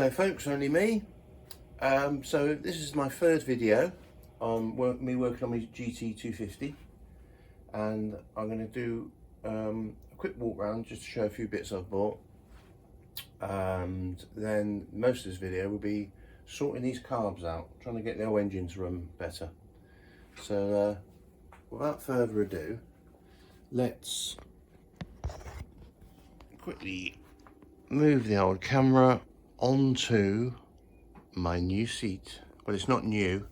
Hello folks, only me. So this is my third video on me working on my GT250, and I'm going to do a quick walk around just to show a few bits I've bought, and then most of this video will be sorting these carbs out, trying to get the whole engine to run better. So without further ado, let's quickly move the old camera onto my new seat. Well, it's not new,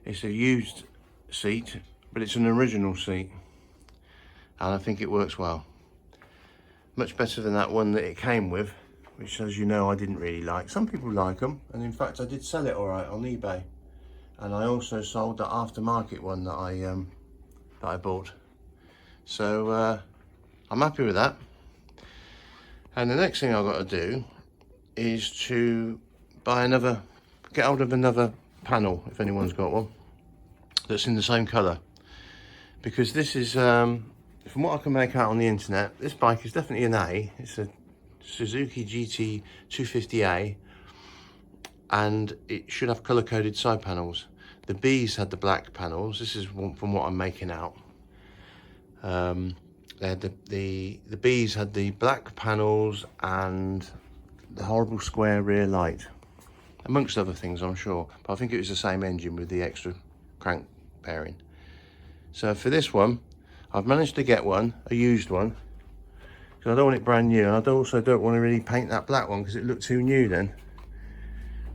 it's a used seat, but it's an original seat, and I think it works well. Much better than that one that it came with, which, as you know, I didn't really like. Some people like them, and in fact I did sell it all right on eBay, and I also sold the aftermarket one that I bought. So I'm happy with that. And the next thing I've got to do is to get hold of another panel, if anyone's got one, that's in the same colour. Because this is, from what I can make out on the internet, this bike is definitely an A. It's a Suzuki GT250A, and it should have colour-coded side panels. The B's had the black panels. This is from what I'm making out. They had the B's had the black panels and the horrible square rear light, amongst other things, I'm sure, but I think it was the same engine with the extra crank bearing. So for this one, I've managed to get one, a used one, because I don't want it brand new, and I also don't want to really paint that black one because it looked too new then.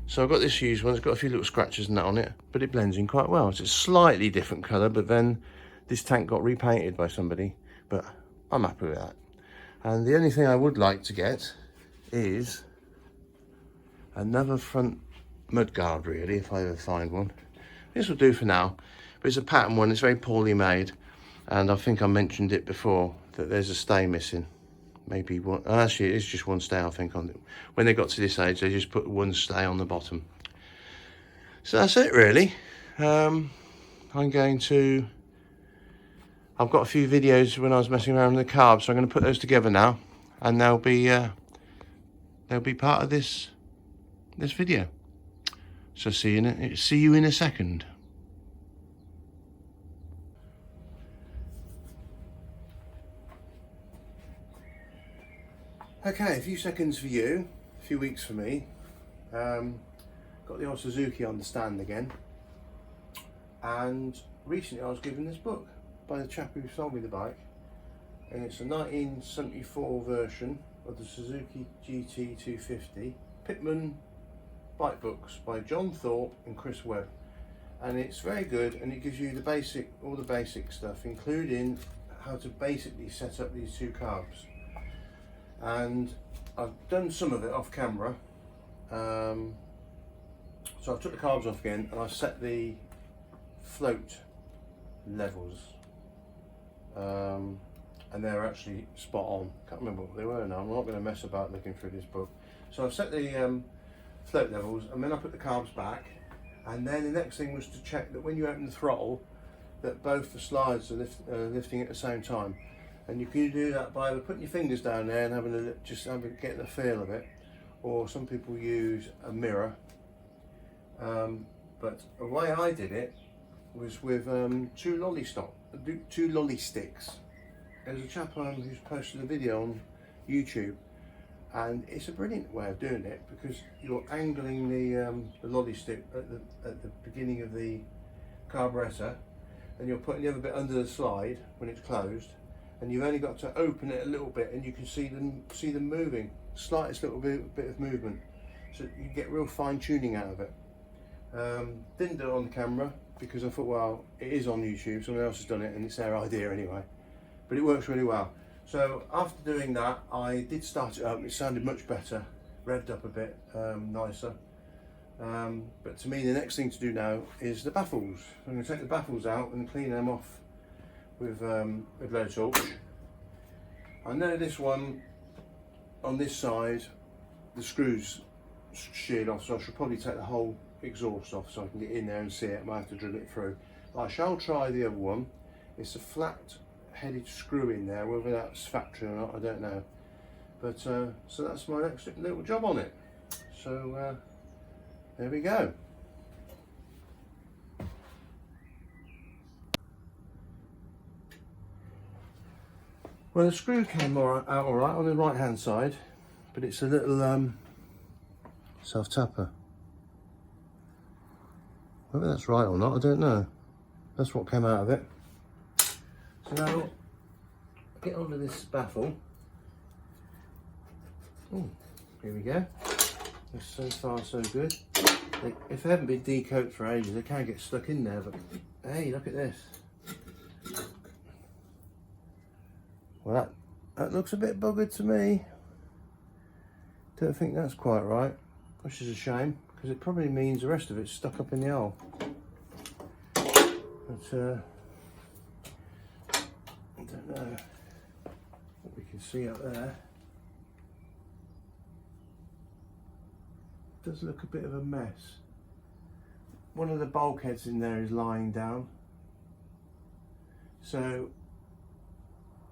So I've got this used one. It's got a few little scratches and that on it, but it blends in quite well. It's a slightly different colour, but then this tank got repainted by somebody, but I'm happy with that. And the only thing I would like to get is another front mudguard, really, if I ever find one. This will do for now, but it's a pattern one. It's very poorly made, and I think I mentioned it before that there's a stay missing. Maybe one. Actually, it is just one stay, I think. On it. When they got to this age, they just put one stay on the bottom. So that's it, really. I've got a few videos when I was messing around with the carbs, so I'm going to put those together now, and they'll be part of this video. So see you in a second. Okay, a few seconds for you, a few weeks for me. Got the old Suzuki on the stand again, and recently I was given this book by the chap who sold me the bike, and it's a 1974 version of the Suzuki GT250 Pitman bike books by John Thorpe and Chris Webb, and it's very good, and it gives you all the basic stuff, including how to basically set up these two carbs. And I've done some of it off camera, so I took the carbs off again, and I set the float levels, and they're actually spot on. Can't remember what they were now. I'm not going to mess about looking through this book. So I've set the float levels, and then I put the carbs back, and then the next thing was to check that when you open the throttle, that both the slides are lifting at the same time. And you can do that by either putting your fingers down there and getting a feel of it, or some people use a mirror. But the way I did it was with two lolly sticks. There's a chap who's posted a video on YouTube, and it's a brilliant way of doing it, because you're angling the lolly stick at the beginning of the carburetor, and you're putting the other bit under the slide when it's closed, and you've only got to open it a little bit, and you can see them moving, slightest little bit of movement, so you get real fine tuning out of it. Didn't do it on the camera because I thought, well, it is on YouTube, someone else has done it, and it's their idea anyway, but it works really well. So after doing that, I did start it up. It sounded much better, revved up a bit, nicer. But to me, the next thing to do now is the baffles. I'm going to take the baffles out and clean them off with low torch. I know this one on this side, the screws sheared off, so I should probably take the whole exhaust off so I can get in there and see it. I might have to drill it through. But I shall try the other one. It's a flat headed screw in there, whether that's factory or not, I don't know. But so that's my next little job on it. So there we go. Well, the screw came out all right on the right hand side, but it's a little self-tapper. Whether that's right or not, I don't know. That's what came out of it. So now, get onto this baffle. Oh, here we go. That's so far so good. If they haven't been decoked for ages, they can get stuck in there, but hey, look at this. Well, that looks a bit buggered to me. Don't think that's quite right, which is a shame, because it probably means the rest of it's stuck up in the hole. But I don't know what we can see up there. It does look a bit of a mess. One of the bulkheads in there is lying down. So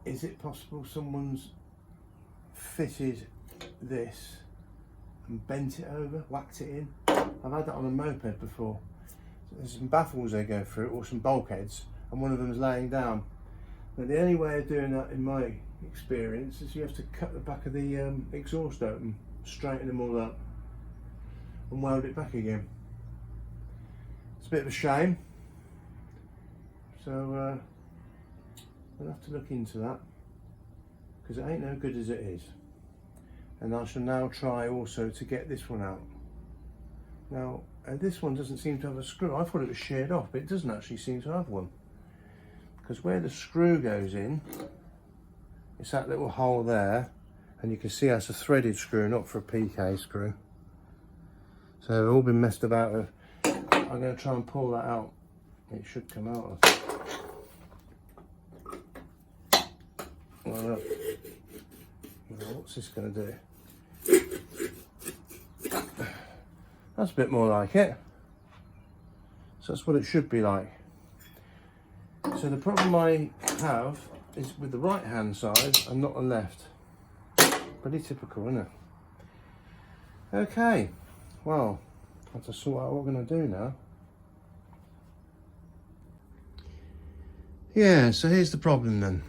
is it possible someone's fitted this and bent it over, whacked it in? I've had that on a moped before. So there's some baffles they go through, or some bulkheads, and one of them is laying down. But the only way of doing that, in my experience, is you have to cut the back of the exhaust open, straighten them all up, and weld it back again. It's a bit of a shame. So we'll have to look into that, because it ain't no good as it is. And I shall now try also to get this one out. Now this one doesn't seem to have a screw. I thought it was sheared off, but it doesn't actually seem to have one, because where the screw goes in, it's that little hole there, and you can see that's a threaded screw, not for a PK screw. So they've all been messed about with. I'm going to try and pull that out. It should come out, I think. Well, look. What's this going to do? That's a bit more like it. So that's what it should be like. So the problem I have is with the right hand side and not the left. Pretty typical, isn't it? Okay, well, I have to sort out what we're going to do now. Yeah, so here's the problem then.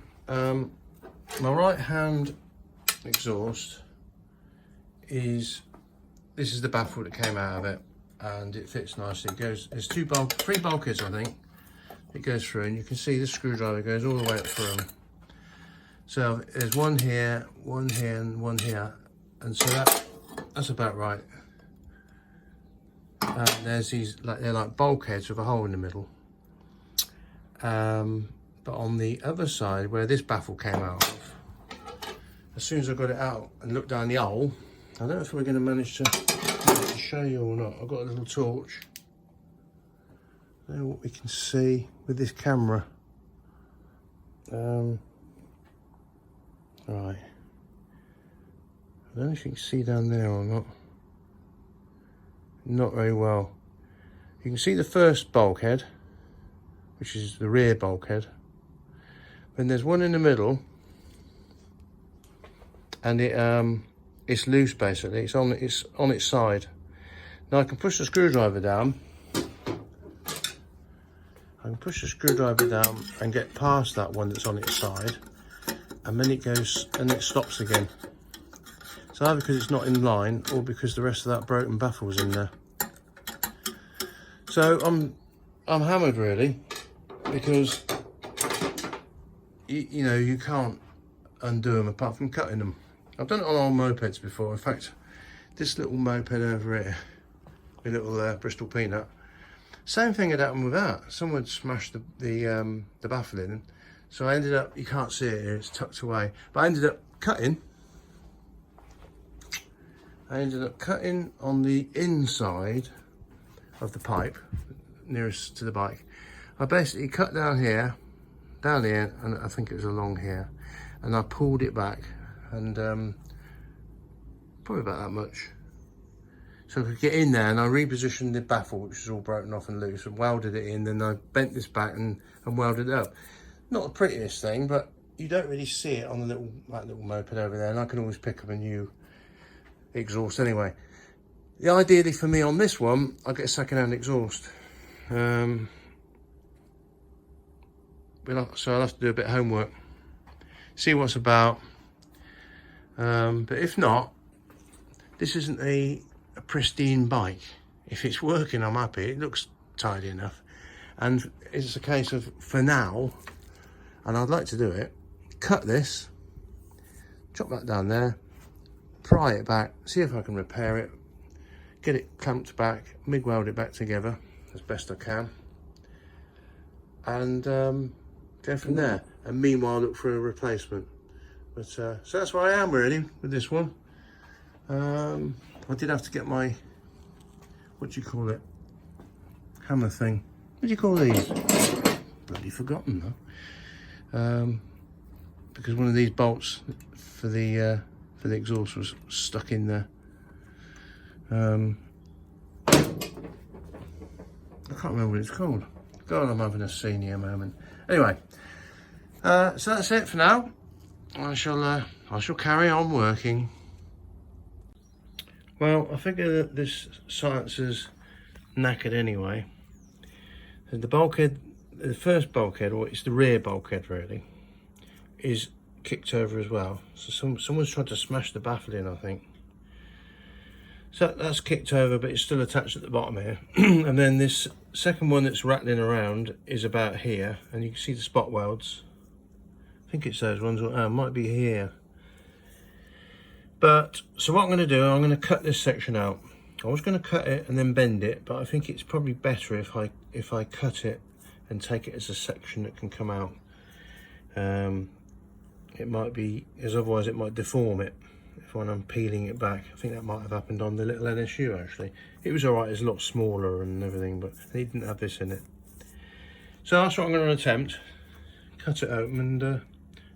My right hand exhaust this is the baffle that came out of it, and it fits nicely. It goes, there's three bulkheads I think it goes through, and you can see the screwdriver goes all the way up through them. So there's one here, and one here, and so that's about right. And there's these, they're like bulkheads with a hole in the middle. But on the other side, where this baffle came out of, as soon as I got it out and looked down the hole, I don't know if we're going to manage to show you or not. I've got a little torch. I don't know what we can see with this camera. Right. I don't know if you can see down there or not. Not very well. You can see the first bulkhead, which is the rear bulkhead. Then there's one in the middle, and it's loose basically. It's on its side. Now I can push the screwdriver down. I can push the screwdriver down and get past that one that's on its side, and then it goes and it stops again. So either because it's not in line, or because the rest of that broken baffle's in there. So I'm hammered really, because you know, you can't undo them apart from cutting them. I've done it on old mopeds before. In fact, this little moped over here, a little Bristol Peanut, same thing had happened with that. Someone smashed the baffle in, so I ended up, you can't see it here, it's tucked away, but I ended up cutting on the inside of the pipe nearest to the bike. I basically cut down here, and I think it was along here, and I pulled it back, and probably about that much, so I could get in there, and I repositioned the baffle, which was all broken off and loose, and welded it in. Then I bent this back and welded it up. Not the prettiest thing, but you don't really see it on that little moped over there, and I can always pick up a new exhaust anyway. Ideally for me on this one, I'll get a second-hand exhaust. So I'll have to do a bit of homework, see what's about. But if not, this isn't a pristine bike. If it's working, I'm happy. It looks tidy enough. And it's a case of, for now, and I'd like to do it, cut this, chop that down there, pry it back, see if I can repair it, get it clamped back, MIG weld it back together as best I can, and go from there. And meanwhile, look for a replacement. But so that's where I am really with this one. I did have to get my, what do you call it, hammer thing. What do you call these? Bloody forgotten though. Because one of these bolts for the exhaust was stuck in there. I can't remember what it's called. God, I'm having a senior moment. Anyway, so that's it for now. I shall carry on working. Well, I figure that this silencer's knackered anyway. And the bulkhead, the first bulkhead, or it's the rear bulkhead really, is kicked over as well. So someone's tried to smash the baffle in, I think. So that's kicked over, but it's still attached at the bottom here. And then this second one that's rattling around is about here, and you can see the spot welds. I think it's those ones, it might be here. But, so what I'm going to do, I'm going to cut this section out. I was going to cut it and then bend it, but I think it's probably better if I cut it and take it as a section that can come out. It might be, as otherwise it might deform it when I'm peeling it back. I think that might have happened on the little NSU actually. It was alright, it's a lot smaller and everything, but it didn't have this in it. So that's what I'm going to attempt. Cut it open and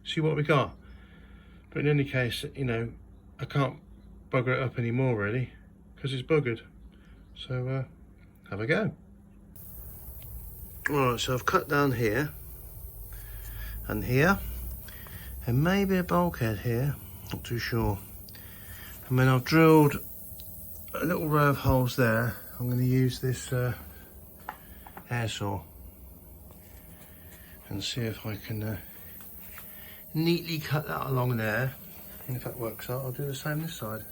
see what we got. But in any case, you know, I can't bugger it up anymore really, because it's buggered. So have a go. Alright, so I've cut down here and here, and maybe a bulkhead here, not too sure. And then I've drilled a little row of holes there. I'm going to use this air saw and see if I can neatly cut that along there. And if that works out, I'll do the same this side.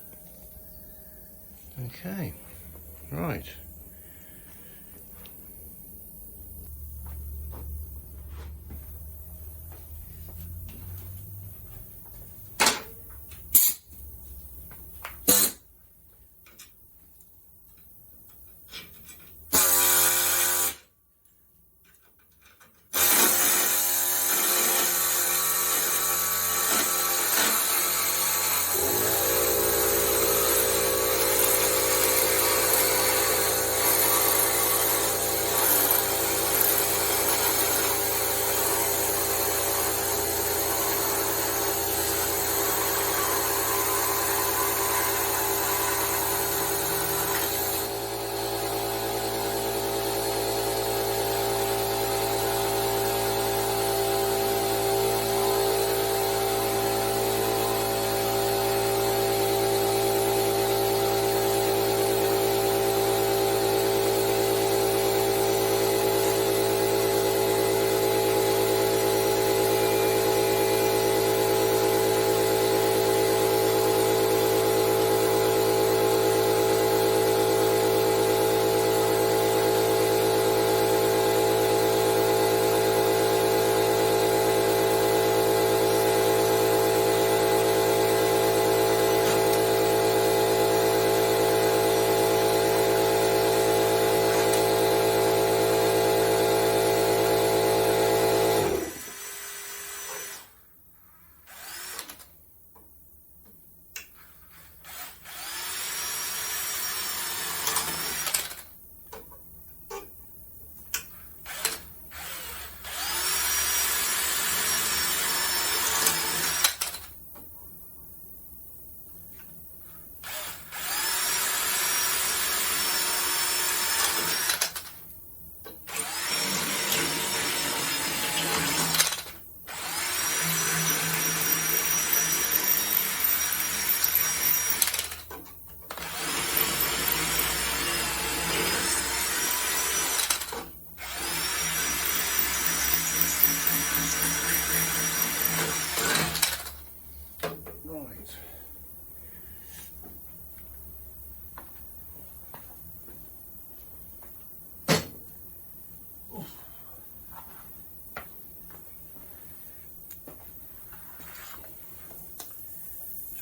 Okay, right.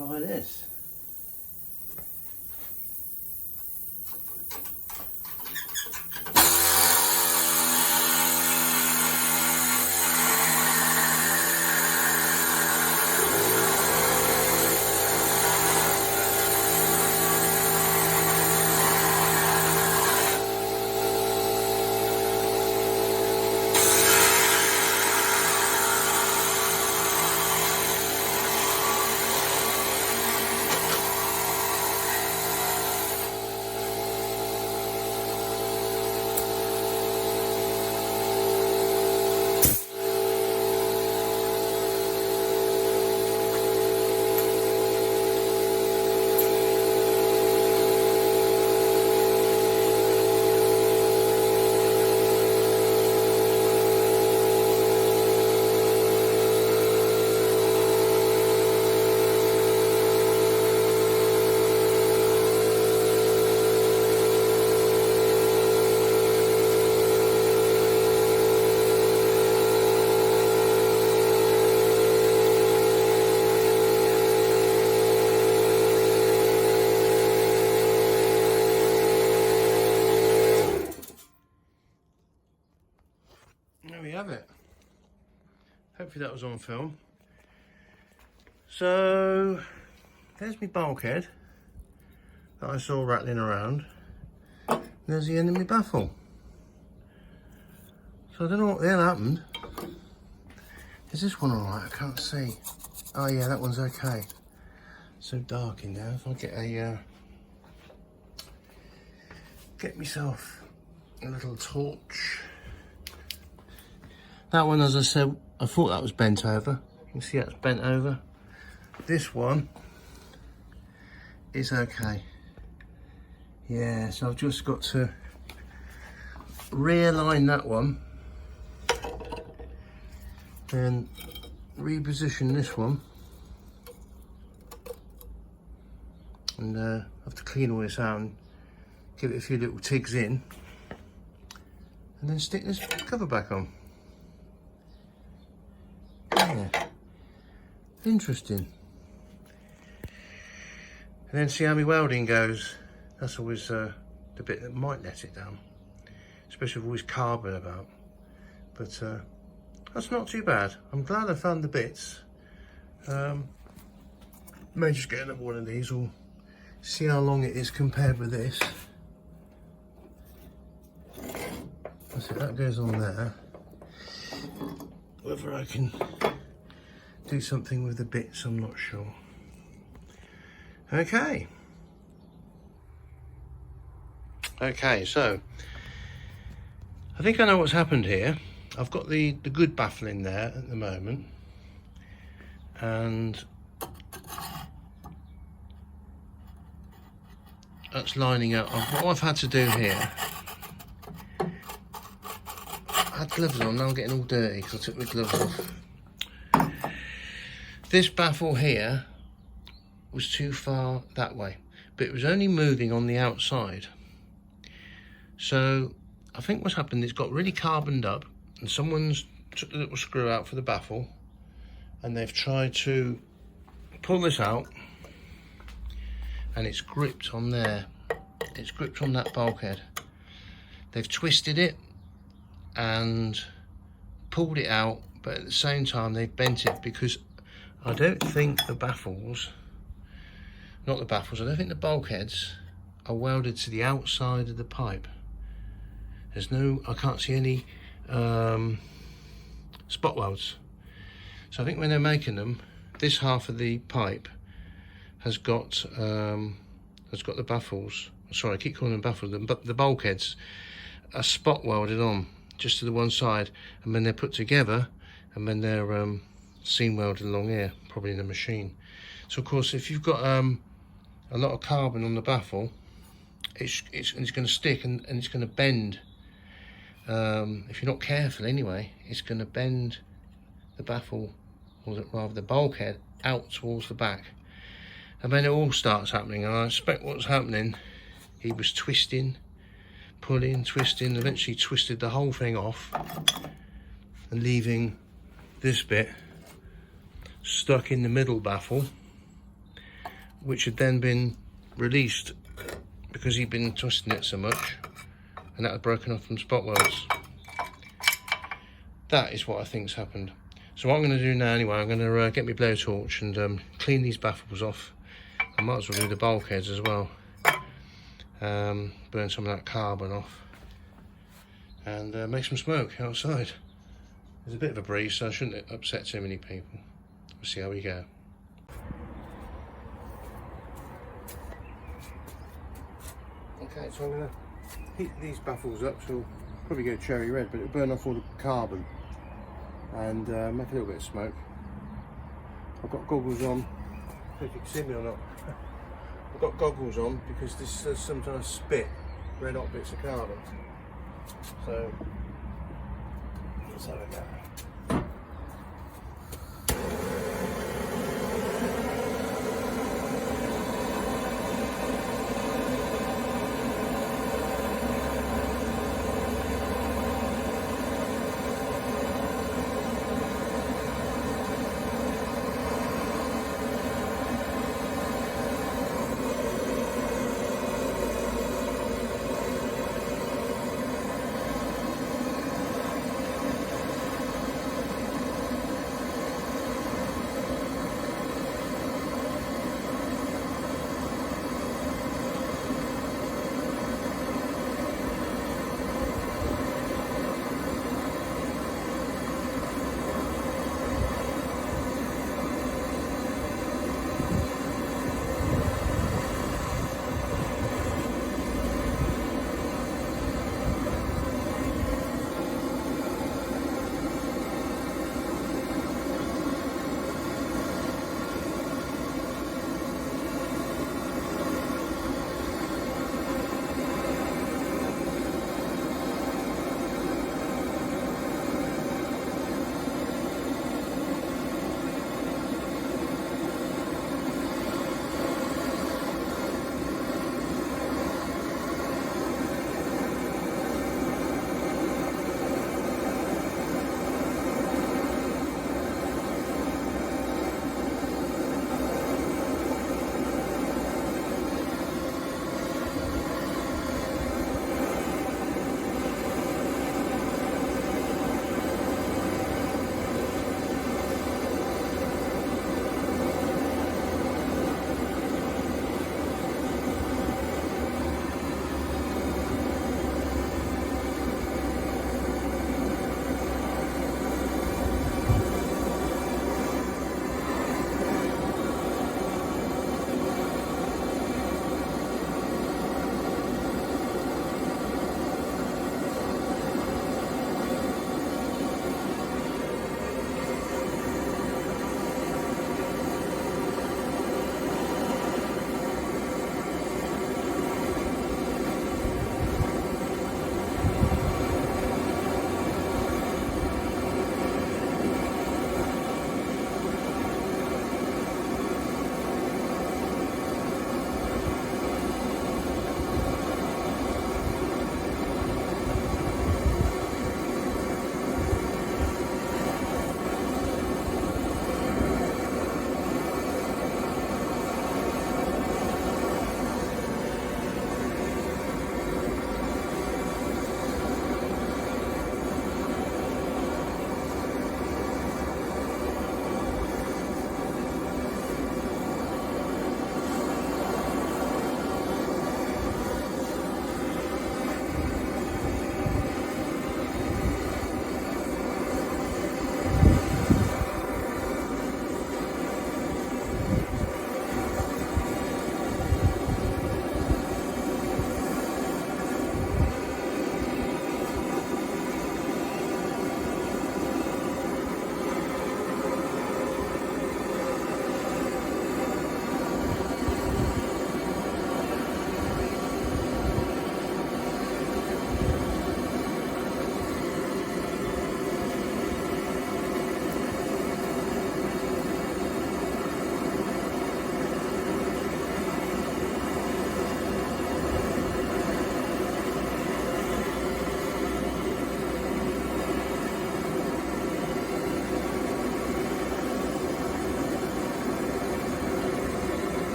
try this. There we have it. Hopefully that was on film. So there's my bulkhead that I saw rattling around. There's the end of my baffle. So I don't know what the hell happened. Is this one alright? I can't see. Oh yeah, that one's okay. So dark in there. If I get a get myself a little torch. That one, as I said, I thought that was bent over. You can see that's bent over. This one is okay. Yeah, so I've just got to realign that one and reposition this one, and have to clean all this out and give it a few little tigs in, and then stick this cover back on. Yeah, interesting. And then see how my welding goes. That's always the bit that might let it down, especially with always carbon about. But that's not too bad. I'm glad I found the bits. May just get another one of these, or see how long it is compared with this. So that goes on there. Whether I can do something with the bits, I'm not sure. Okay. Okay, so I think I know what's happened here. I've got the good baffle in there at the moment, and that's lining up. What I've had to do here, I had gloves on, now I'm getting all dirty because I took my gloves off. This baffle here was too far that way, but it was only moving on the outside. So I think what's happened, it's got really carboned up, and someone's took the little screw out for the baffle, and they've tried to pull this out, and it's gripped on there. It's gripped on that bulkhead. They've twisted it and pulled it out, but at the same time they've bent it, because I don't think the baffles, I don't think the bulkheads are welded to the outside of the pipe. There's no, I can't see any spot welds. So I think when they're making them, this half of the pipe has got the baffles. Sorry, I keep calling them baffles, but the bulkheads are spot welded on just to the one side, and when they're put together, and when they're seam welded along here, probably in the machine. So of course, if you've got a lot of carbon on the baffle, it's going to stick and it's going to bend. If you're not careful anyway, it's going to bend the baffle, or rather the bulkhead, out towards the back. And then it all starts happening, and I expect what's happening, he was twisting, pulling, twisting, eventually twisted the whole thing off, and leaving this bit stuck in the middle baffle. which had then been released because he'd been twisting it so much, and that had broken off from spot welds. That is what I think's happened. So what I'm going to do now anyway, I'm going to get my blowtorch and clean these baffles off. I might as well do the bulkheads as well. Burn some of that carbon off and make some smoke outside. There's a bit of a breeze, so I shouldn't upset too many people. We'll see how we go. Okay, so I'm going to heat these baffles up, so it'll probably go cherry red, but it'll burn off all the carbon and make a little bit of smoke. I've got goggles on, I don't know if you can see me or not. I've got goggles on because this does sometimes spit red hot bits of carbon. So let's have a go.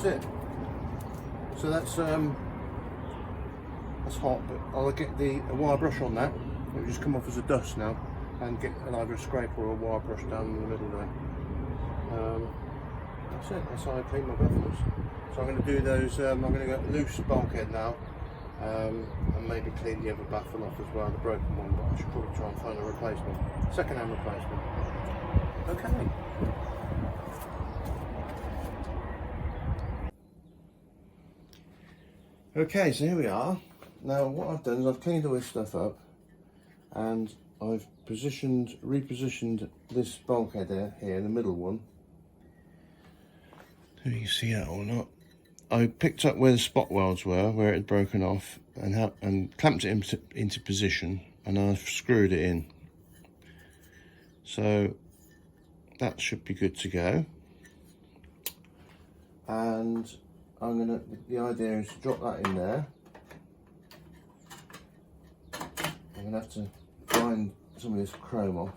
that's it. So that's hot, but I'll get the wire brush on that. It'll just come off as a dust now, and get either a scraper or a wire brush down in the middle there. That's it. That's how I clean my baffles. So I'm going to do those. I'm going to get loose bulkhead now, and maybe clean the other baffle off as well, the broken one. But I should probably try and find a replacement, second-hand replacement. Okay. Okay, so here we are. Now what I've done is I've cleaned all this stuff up, and I've repositioned this bulkhead here, the middle one. Do you see that or not? I picked up where the spot welds were, where it had broken off, and clamped it into position, and I've screwed it in. So that should be good to go. And the idea is to drop that in there. I'm gonna have to grind some of this chrome off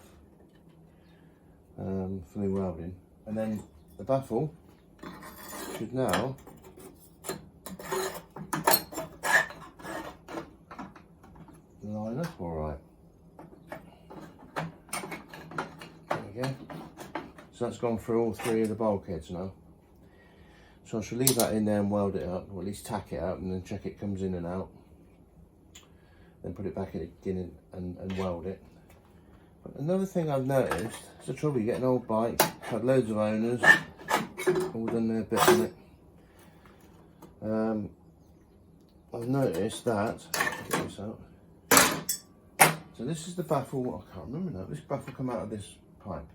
for the welding, and then the baffle should now line up all right. There we go. So that's gone through all three of the bulkheads now. So I shall leave that in there and weld it up, or at least tack it up, and then check it comes in and out. Then put it back in again and weld it. But another thing I've noticed, it's the trouble, you get an old bike, had loads of owners, all done their bit on it. I've noticed that, get this out. So this is the baffle, I can't remember now, this baffle come out of this pipe,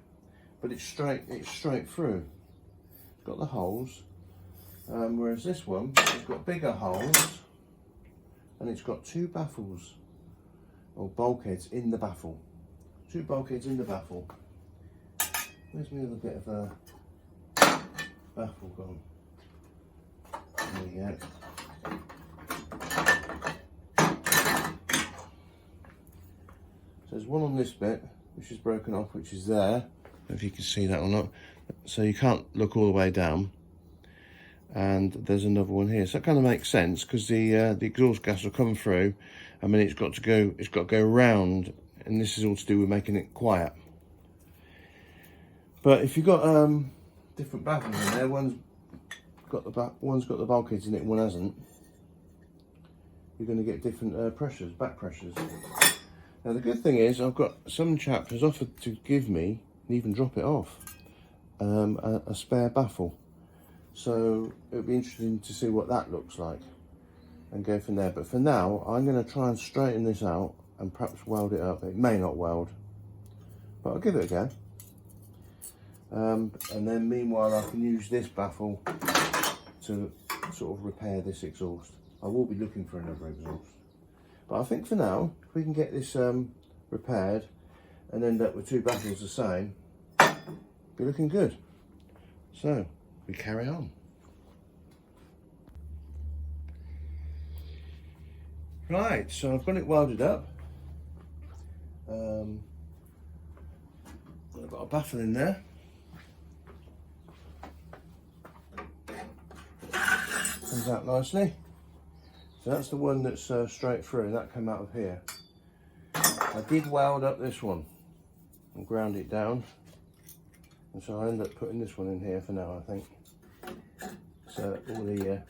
but it's straight through. It's got the holes, whereas this one, it's got bigger holes, and it's got two baffles, or bulkheads in the baffle. Two bulkheads in the baffle. Where's my other bit of a baffle gone? There we go. So there's one on this bit, which is broken off, which is there. I don't know if you can see that or not. So you can't look all the way down. And there's another one here. So that kind of makes sense, because the exhaust gas will come through. I mean, it's got to go round, and this is all to do with making it quiet. But if you've got different baffles in there, one's got the bulkheads in it, one hasn't, you're going to get different pressures, back pressures. Now the good thing is, I've got some chap has offered to give me, and even drop it off, a spare baffle. So it'll be interesting to see what that looks like and go from there. But for now, I'm going to try and straighten this out and perhaps weld it up. It may not weld, but I'll give it a go. And then meanwhile, I can use this baffle to sort of repair this exhaust. I will be looking for another exhaust. But I think for now, if we can get this repaired and end up with two baffles the same, be looking good. So we carry on. Right, so I've got it welded up. I've got a baffle in there. Comes out nicely. So that's the one that's straight through, that came out of here. I did weld up this one and ground it down. And so I end up putting this one in here for now, I think. So all the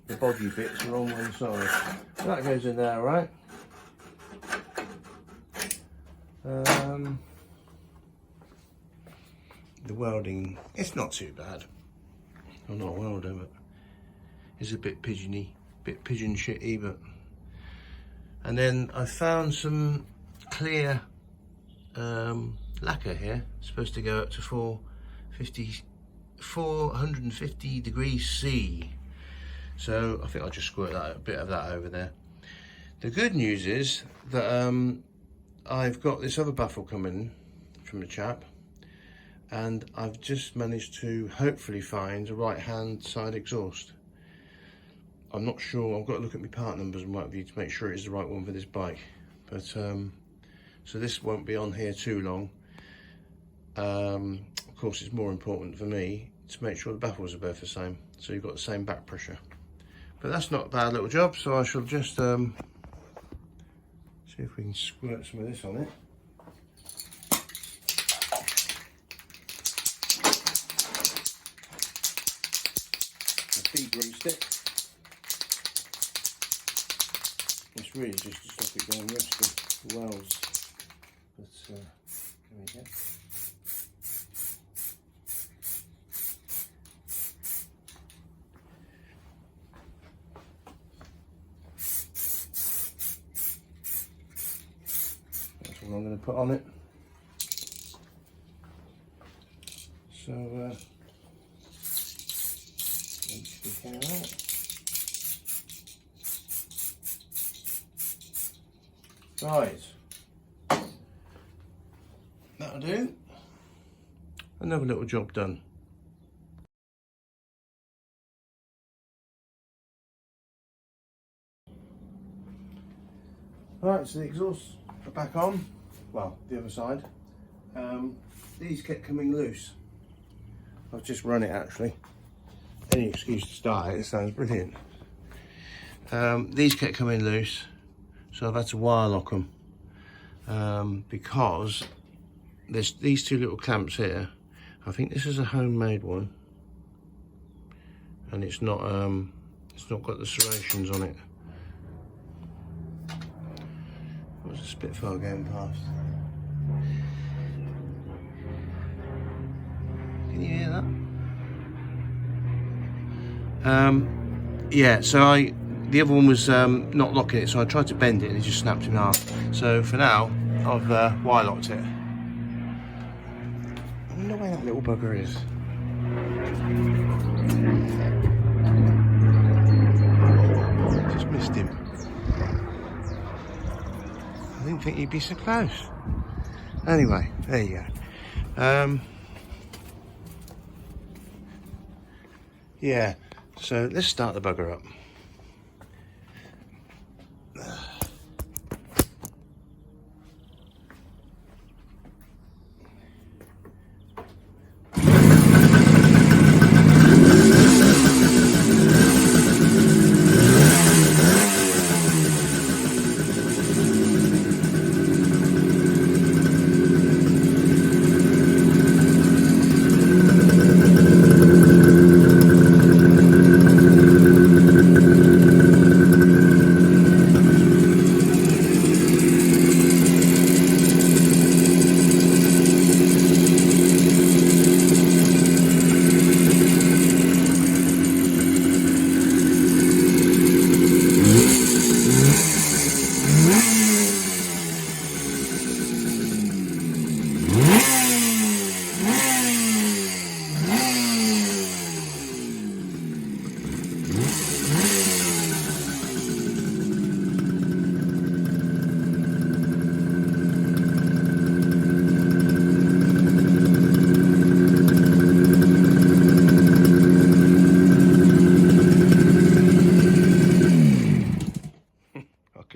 bodgy bits are on one side. So that goes in there, right? The welding, it's not too bad. I'm not a welder, but it's a bit pigeony, bit pigeon shitty, but. And then I found some clear lacquer here, supposed to go up to 450 degrees C. So I think I'll just squirt a bit of that over there. The good news is that I've got this other baffle coming from the chap, and I've just managed to hopefully find a right hand side exhaust. I'm not sure, I've got to look at my part numbers and what have you to make sure it is the right one for this bike. But so this won't be on here too long. Of course, it's more important for me to make sure the baffles are both the same, so you've got the same back pressure. But that's not a bad little job, so I shall just see if we can squirt some of this on it. A feed grease stick. It's really just to stop it going rusty wells. But there we go. That's what I'm going to put on it. So right, that'll do. Another little job done. Right, so the exhausts are back on. Well, the other side. These kept coming loose. I've just run it actually. Any excuse to start it, it sounds brilliant. These kept coming loose, so I've had to wire lock them because there's these two little clamps here. I think this is a homemade one, and it's not got the serrations on it. What's a Spitfire going past? Can you hear that? Yeah, so the other one was not locking it, so I tried to bend it and it just snapped in half. So for now, I've wire locked it. I wonder where that little bugger is. Just missed him. I didn't think he'd be so close. Anyway, there you go. Yeah, so let's start the bugger up.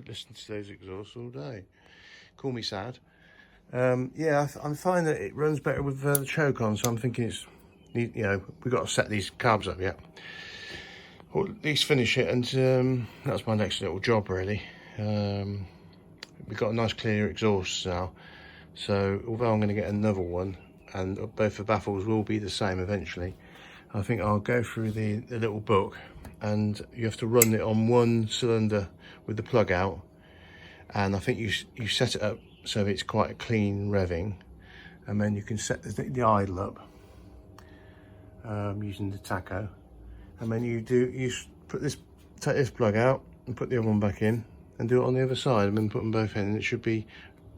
Listen to those exhausts all day. Call me sad. Yeah, I find that it runs better with the choke on, so I'm thinking it's, you know, we've got to set these carbs up yet. Or at least finish it, and that's my next little job really. We've got a nice clear exhaust now, so although I'm going to get another one, and both the baffles will be the same eventually, I think I'll go through the little book, and you have to run it on one cylinder with the plug out, and I think you set it up so it's quite a clean revving, and then you can set the idle up using the tacho, and then you take this plug out and put the other one back in and do it on the other side, and then put them both in, and it should be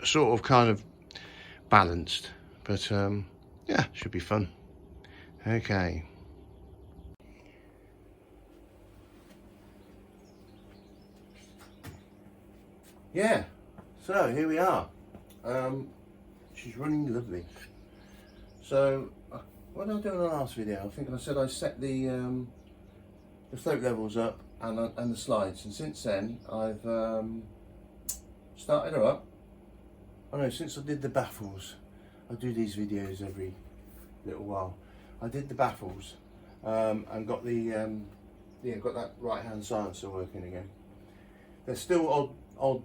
sort of kind of balanced, but yeah, should be fun. Okay. Yeah, so here we are. She's running lovely. So what did I do in the last video? I think I said I set the float levels up and the slides, and since then I've started her up. I know, since I did the baffles, I do these videos every little while. I did the baffles and got the got that right hand silencer working again. They're still odd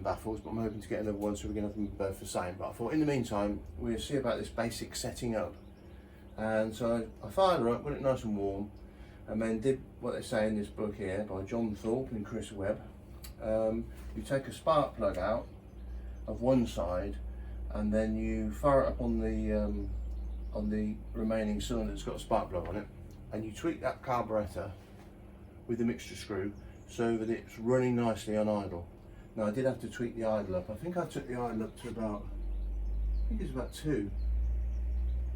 baffles, but I'm hoping to get another one so we're going to have them both the same. But I thought in the meantime we'll see about this basic setting up. And so I fired her up, got it nice and warm, and then did what they say in this book here by John Thorpe and Chris Webb. You take a spark plug out of one side, and then you fire it up on the remaining cylinder that's got a spark plug on it, and you tweak that carburetor with the mixture screw so that it's running nicely on idle. Now I did have to tweak the idle up. I think I took the idle up to about, I think it's about two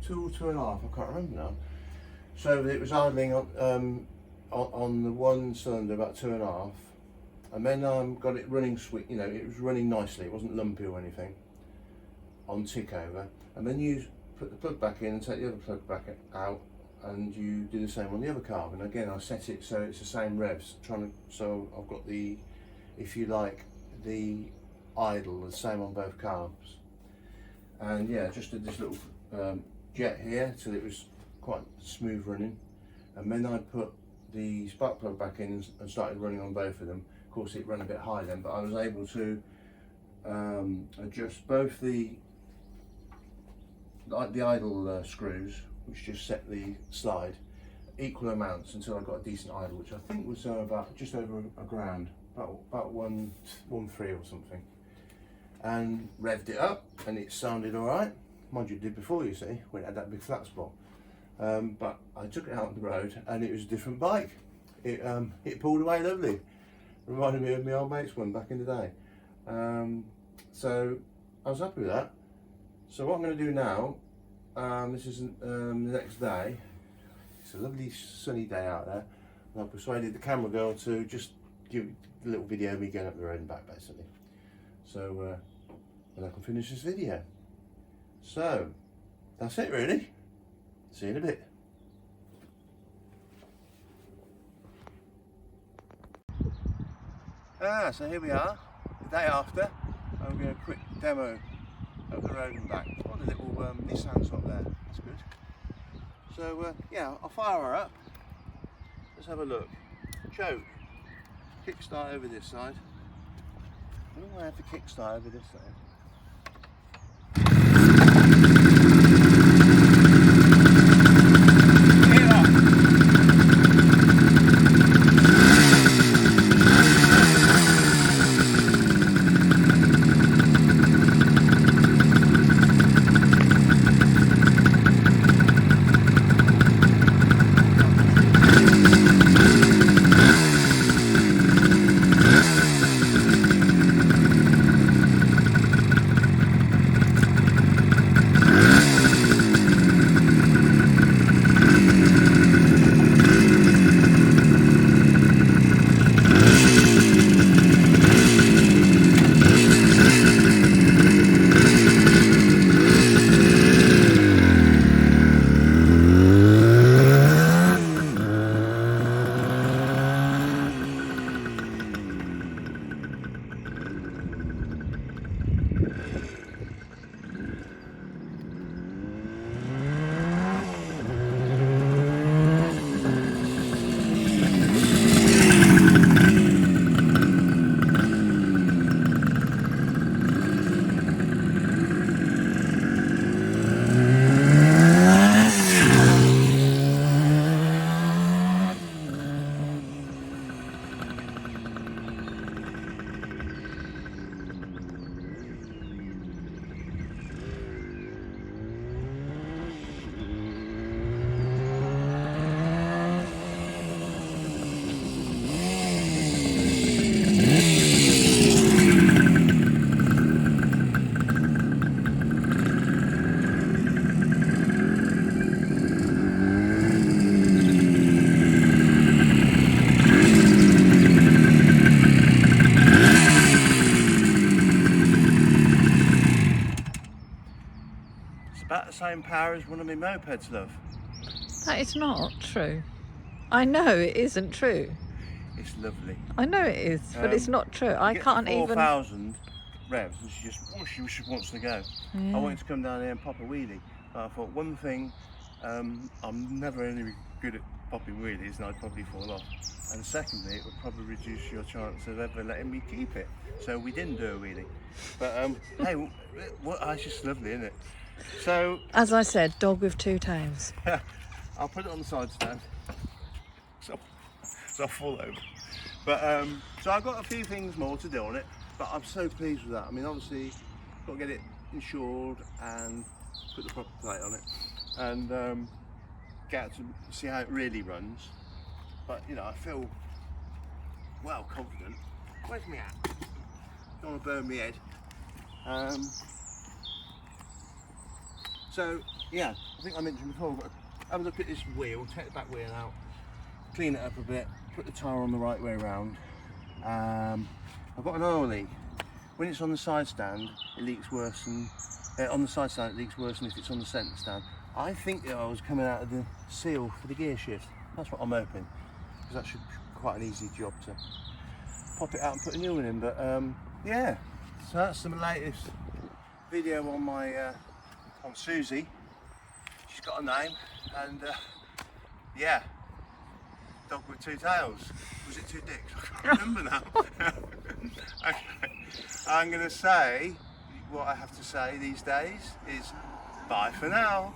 or 2.5, I can't remember now. So that it was idling on the one cylinder about 2.5, and then got it running sweet. You know, it was running nicely. It wasn't lumpy or anything on tick over. And then you put the plug back in and take the other plug back out, and you do the same on the other carb. And again, I set it so it's the same revs. So I've got the, if you like, the idle the same on both carbs. And yeah, just did this little jet here so that it was quite smooth running, and then I put the spark plug back in and started running on both of them. Of course it ran a bit high then, but I was able to adjust both the idle screws, which just set the slide, equal amounts until I got a decent idle, which I think was about just over a grand, about 1.3 or something, and revved it up and it sounded all right. Mind you, it did before, you see, when it had that big flat spot. But I took it out on the road and it was a different bike. It pulled away lovely. Reminded me of my old mate's one back in the day. So I was happy with that. So what I'm going to do now, this is the next day. It's a lovely sunny day out there. And I persuaded the camera girl to just give a little video of me going up the road and back, basically. So then I can finish this video. So that's it really. See you in a bit. So here we are, the day after. I'm doing a quick demo up the road and back. Oh, the little Nissan stop there, that's good. So yeah, I'll fire her up. Let's have a look. Choke, kickstart over this side. I don't know why I have to kickstart over this side. About the same power as one of my mopeds, love. That is not true. I know it isn't true. It's lovely. I know it is, but it's not true. I can't even. 4,000 revs, and she just wants to go. Yeah. I wanted to come down here and pop a wheelie. But I thought one thing I'm never any good at popping wheelies and I'd probably fall off. And secondly, it would probably reduce your chance of ever letting me keep it. So we didn't do a wheelie. But hey, it's just lovely, isn't it? So As I said, dog with two tails. I'll put it on the side stand. So I'll fall over. But so I've got a few things more to do on it, but I'm so pleased with that. I mean, obviously, got to get it insured and put the proper plate on it, and get to see how it really runs. But you know, I feel well confident. Where's me at? Don't want to burn my head. So yeah, I think I mentioned before, I've got to have a look at this wheel, take the back wheel out, clean it up a bit, put the tyre on the right way around. I've got an oil leak. When it's on the side stand, it leaks worse than on the side stand. It leaks worse than if it's on the centre stand. I think the oil's coming out of the seal for the gear shift. That's what I'm hoping, because that should be quite an easy job to pop it out and put a new one in. But yeah, so that's the latest video on my on Susie. She's got a name, and yeah, dog with two tails. Was it two dicks? I can't remember now. Okay. I'm going to say what I have to say these days is bye for now.